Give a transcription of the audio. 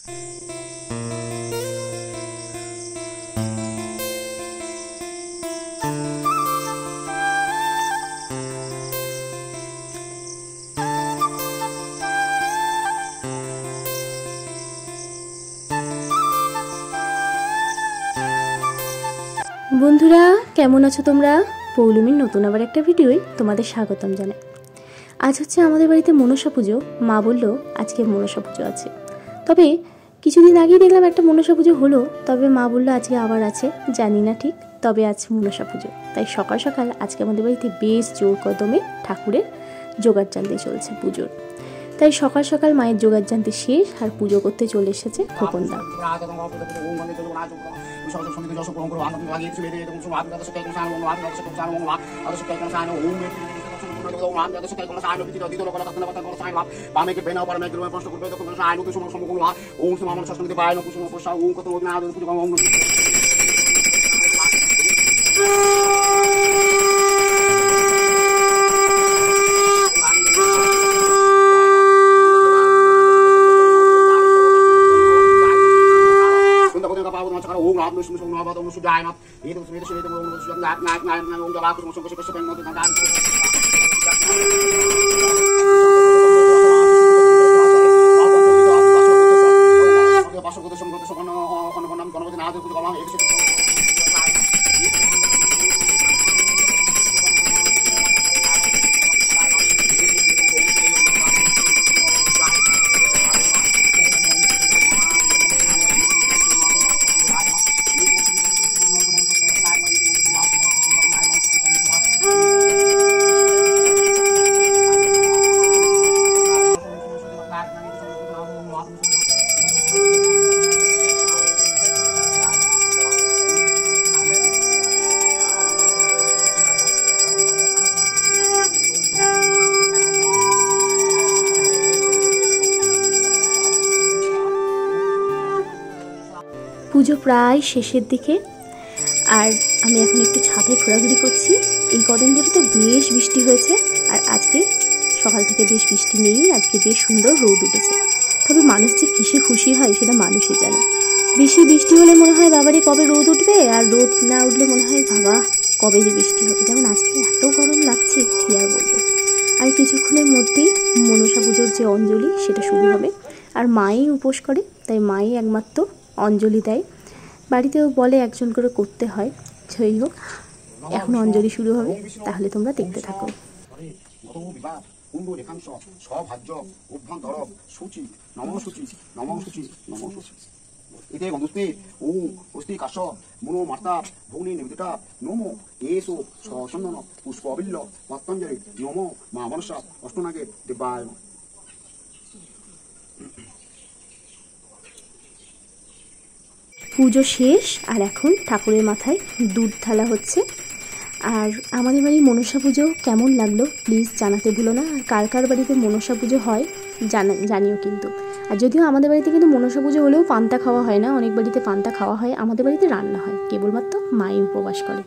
বন্ধুরা কেমন আছো তোমরা? পৌলমীর নতুন আবার একটা ভিডিওয় তোমাদের স্বাগতম জানাই। আজ হচ্ছে আমাদের বাড়িতে মনসা পুজো। মা বললো আজকে মনসা পুজো আছে, তবে কিছুদিন আগেই দেখলাম একটা মনসা পুজো হলো, তবে মা বললো আজকে আবার আছে, জানি না ঠিক, তবে আজ মনসা পুজো। তাই সকাল সকাল আজকে আমাদের বাড়িতে বেশ জোর কদমে ঠাকুরের জোগাড় জানতে চলছে পুজোর। তাই সকাল সকাল মায়ের জোগাড় জানতে শেষ আর পুজো করতে চলে এসেছে খোকনদা। পুজো প্রায় শেষের দিকে, আর আমি এখন একটু ছাদে ঘোরাঘুরি করছি। এই কদিন ধরে তো বেশ বৃষ্টি হয়েছে, আর আজকে সকাল থেকে বেশ বৃষ্টি নেই, আজকে বেশ সুন্দর রোদ উঠেছে। তবে মানুষ যে কিসে খুশি হয় সেটা মানুষই জানে। বেশি বৃষ্টি হলে মনে হয় বাবারে কবে রোদ উঠবে, আর রোদ না উঠলে মনে হয় বাবা কবে যে বৃষ্টি হবে। যেমন আজকে এত গরম লাগছে কি আর বলবো। আর কিছুক্ষণের মধ্যেই মনসা পুজোর যে অঞ্জলি সেটা শুরু হবে, আর মাই উপোস করে, তাই মাই একমাত্র অঞ্জলি দেয়। বাড়িতেও বলে একজন করে করতে হয়। যাই হোক, এখন অঞ্জলি শুরু হবে, তাহলে তোমরা দেখতে থাকো। পুজো শেষ, আর এখন ঠাকুরের মাথায় দুধ ঢালা হচ্ছে। আর আমাদের বাড়ির মনসা পুজো কেমন লাগলো প্লিজ জানাতে ভুলো না। আর কার কার বাড়িতে মনসা পুজো হয় জানিও কিন্তু। আর যদিও আমাদের বাড়িতে কিন্তু মনসা পুজো হলেও পান্তা খাওয়া হয় না, অনেক বাড়িতে পান্তা খাওয়া হয়, আমাদের বাড়িতে রান্না হয়, কেবলমাত্র মাই উপবাস করে।